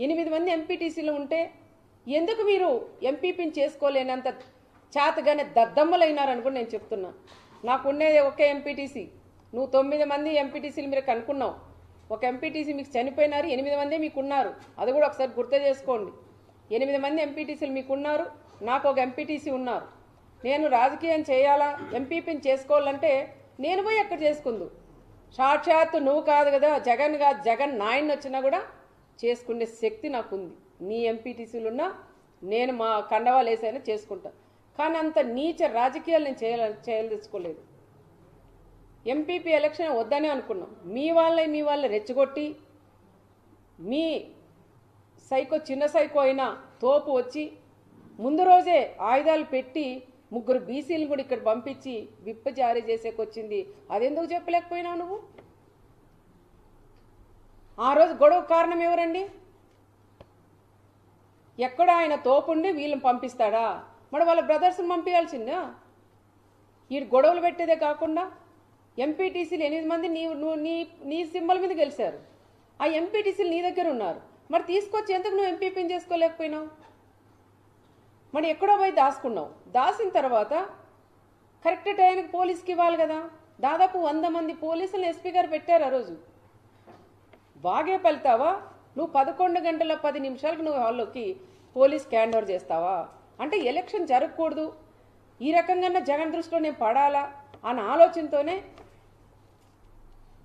8 మంది ఎంపీటీసీలు ఉంటే ఎందుకు మీరు ఎంపీపీని చేసుకోలేనంత చేతగానే దద్దమ్మలైనారని కూడా నేను చెప్తున్నా. నాకుండేది ఒకే ఎంపీటీసీ, నువ్వు 9 మంది ఎంపీటీసీలు మీరు కనుక్కున్నావు. ఒక ఎంపీటీసీ మీకు చనిపోయినారు, 8 మందే మీకున్నారు. అది కూడా ఒకసారి గుర్తు చేసుకోండి. 8 మంది ఎంపీటీసీలు మీకున్నారు, నాకు ఒక ఎంపీటీసీ ఉన్నారు. నేను రాజకీయం చేయాలా, ఎంపీపీని చేసుకోవాలంటే నేను పోయి ఎక్కడ చేసుకుందు. సాక్షాత్తు నువ్వు కాదు కదా, జగన్ కాదు, జగన్ నాయన వచ్చినా కూడా చేసుకునే శక్తి నాకుంది. నీ ఎంపీటీసీలున్నా నేను మా కండవాలు వేసైనా చేసుకుంటా. కానీ అంత నీచ రాజకీయాలు నేను చేయదలుచుకోలేదు. ఎంపీపీ ఎలక్షన్ వద్దనే అనుకున్నాం. మీ వాళ్ళే రెచ్చగొట్టి మీ చిన్న సైకో అయినా తోపు వచ్చి ముందు రోజే ఆయుధాలు పెట్టి 3 బీసీలు కూడా ఇక్కడ పంపించి విప్ జారీ చేసేకొచ్చింది. అదెందుకు చెప్పలేకపోయినావు నువ్వు? ఆ రోజు గొడవ కారణం ఎవరండి? ఎక్కడ ఆయన తోపుండి వీళ్ళని పంపిస్తాడా? మరి వాళ్ళ బ్రదర్స్ని పంపించాల్సిందా? ఈ గొడవలు పెట్టేదే కాకుండా ఎంపీటీసీలు 8 మంది నీ సింబల్ మీద గెలిచారు. ఆ ఎంపీటీసీలు నీ దగ్గర ఉన్నారు. మరి తీసుకొచ్చి ఎందుకు నువ్వు ఎంపీపీని చేసుకోలేకపోయినావు? మరి ఎక్కడో పోయి దాచుకున్నావు. దాచిన తర్వాత కరెక్ట్ టైంకి పోలీస్కి ఇవ్వాలి కదా. దాదాపు 100 మంది పోలీసులను ఎస్పీ గారు పెట్టారు ఆ రోజు. బాగే పలుతావా? నువ్వు 11 గంటల 10 నిమిషాలకు నువ్వు హాల్లోకి పోలీస్కి హ్యాండ్ ఓవర్ చేస్తావా? అంటే ఎలక్షన్ జరగకూడదు, ఈ రకంగా జగన్ దృష్టిలో నేను పడాలా అన్న ఆలోచనతోనే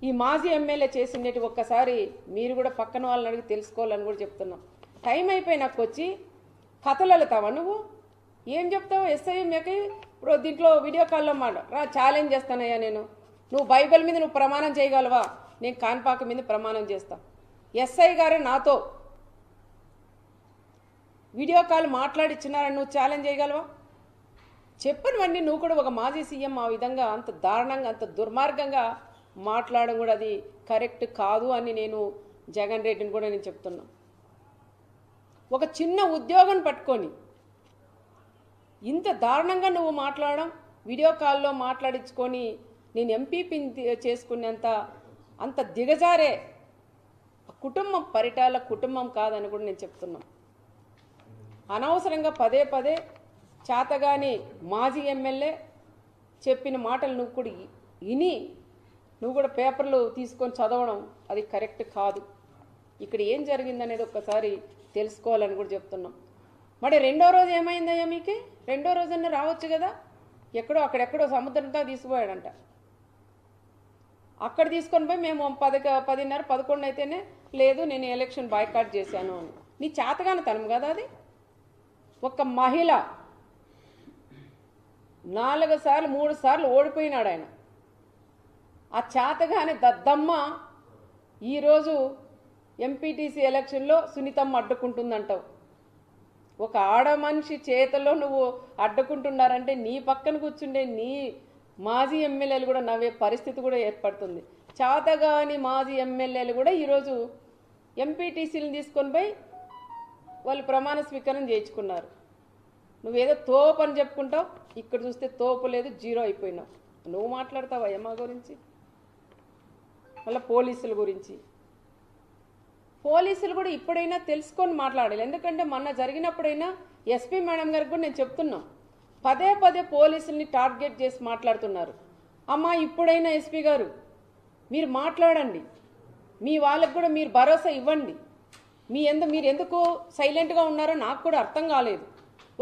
ఈ మాజీ ఎమ్మెల్యే చేసినట్టు ఒక్కసారి మీరు కూడా పక్కన వాళ్ళని అడిగి తెలుసుకోవాలని కూడా చెప్తున్నాం. టైం అయిపోయినాక వచ్చి కథలు వెళ్తావా నువ్వు? ఏం చెప్తావు? ఎస్ఐఎంకి ఇప్పుడు దీంట్లో వీడియో కాల్లో ఛాలెంజ్ చేస్తానయ్యా నేను. నువ్వు బైబిల్ మీద నువ్వు ప్రమాణం చేయగలవా? నేను కాన్పాక మీద ప్రమాణం చేస్తా. ఎస్ఐ గారే నాతో వీడియో కాల్ మాట్లాడిచ్చినారని నువ్వు ఛాలెంజ్ చేయగలవా? చెప్పనివన్నీ నువ్వు కూడా ఒక మాజీ సీఎం ఆ విధంగా అంత దారుణంగా అంత దుర్మార్గంగా మాట్లాడడం కూడా అది కరెక్ట్ కాదు అని నేను జగన్ రెడ్డిని కూడా నేను చెప్తున్నా. ఒక చిన్న ఉద్యోగం పట్టుకొని ఇంత దారుణంగా నువ్వు మాట్లాడడం, వీడియో కాల్లో మాట్లాడించుకొని నేను ఎంపీపీని చేసుకునేంత అంత దిగజారే కుటుంబం పరిటాల కుటుంబం కాదని కూడా నేను చెప్తున్నా. అనవసరంగా పదే పదే చేతగాని మాజీ ఎమ్మెల్యే చెప్పిన మాటలు నువ్వు కూడా విని నువ్వు కూడా పేపర్లు తీసుకొని చదవడం అది కరెక్ట్ కాదు. ఇక్కడ ఏం జరిగిందనేది ఒక్కసారి తెలుసుకోవాలని కూడా చెప్తున్నాం. మరి రెండో రోజు ఏమైందయ్యా మీకు? రెండో రోజన్నా రావచ్చు కదా. అక్కడెక్కడో సముద్రంతో తీసుకుపోయాడంట. అక్కడ తీసుకొని పోయి మేము 10:30, 11 అయితేనే లేదు నేను ఎలక్షన్ బాయ్కాట్ చేశాను అని. నీ చేతగాని తనం కదా అది. ఒక మహిళ 4 సార్లు 3 సార్లు ఓడిపోయినాడు ఆయన. ఆ చేతగాని దద్దమ్మ ఈరోజు ఎంపీటీసీ ఎలక్షన్లో సునీతమ్మ అడ్డుకుంటుందంటావు. ఒక ఆడ మనిషి చేతలో నువ్వు అడ్డుకుంటున్నారంటే నీ పక్కన కూర్చుండే నీ మాజీ ఎమ్మెల్యేలు కూడా నవ్వే పరిస్థితి కూడా ఏర్పడుతుంది. చేతగాని మాజీ ఎమ్మెల్యేలు కూడా ఈరోజు ఎంపీటీసీలను తీసుకొని పోయి వాళ్ళు ప్రమాణ స్వీకారం చేయించుకున్నారు. నువ్వేదో తోపు అని చెప్పుకుంటావు, ఇక్కడ చూస్తే తోపు లేదు, జీరో అయిపోయినావు. నువ్వు మాట్లాడతావా మా గురించి? మళ్ళీ పోలీసుల గురించి. పోలీసులు కూడా ఇప్పుడైనా తెలుసుకొని మాట్లాడాలి. ఎందుకంటే మొన్న జరిగినప్పుడైనా ఎస్పీ మేడం గారికి కూడా నేను చెప్తున్నాం, పదే పదే పోలీసుల్ని టార్గెట్ చేసి మాట్లాడుతున్నారు. అమ్మా ఇప్పుడైనా ఎస్పీ గారు మీరు మాట్లాడండి, మీ వాళ్ళకు కూడా మీరు భరోసా ఇవ్వండి. మీరు ఎందుకు సైలెంట్గా ఉన్నారో నాకు కూడా అర్థం కాలేదు.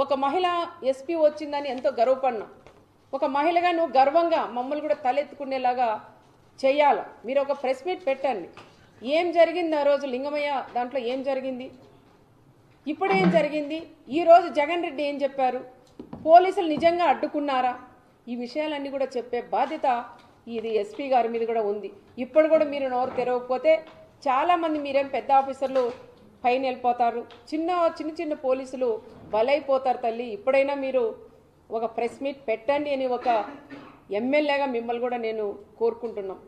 ఒక మహిళ ఎస్పీ వచ్చిందని ఎంతో గర్వపడినా, ఒక మహిళగా నువ్వు గర్వంగా మమ్మల్ని కూడా తలెత్తుకునేలాగా చేయాలి. మీరు ఒక ప్రెస్ మీట్ పెట్టండి. ఏం జరిగింది ఆ రోజు లింగమయ్య దాంట్లో ఏం జరిగింది, ఇప్పుడేం జరిగింది, ఈరోజు జగన్ రెడ్డి ఏం చెప్పారు, పోలీసులు నిజంగా అడ్డుకున్నారా, ఈ విషయాలన్నీ కూడా చెప్పే బాధ్యత ఇది ఎస్పీ గారి మీద కూడా ఉంది. ఇప్పుడు కూడా మీరు నోరు తెరవకపోతే చాలామంది మీరేం పెద్ద ఆఫీసర్లు పైన వెళ్ళిపోతారు, చిన్న పోలీసులు బలైపోతారు తల్లి. ఇప్పుడైనా మీరు ఒక ప్రెస్ మీట్ పెట్టండి అని ఒక ఎమ్మెల్యేగా మిమ్మల్ని కూడా నేను కోరుకుంటున్నాం.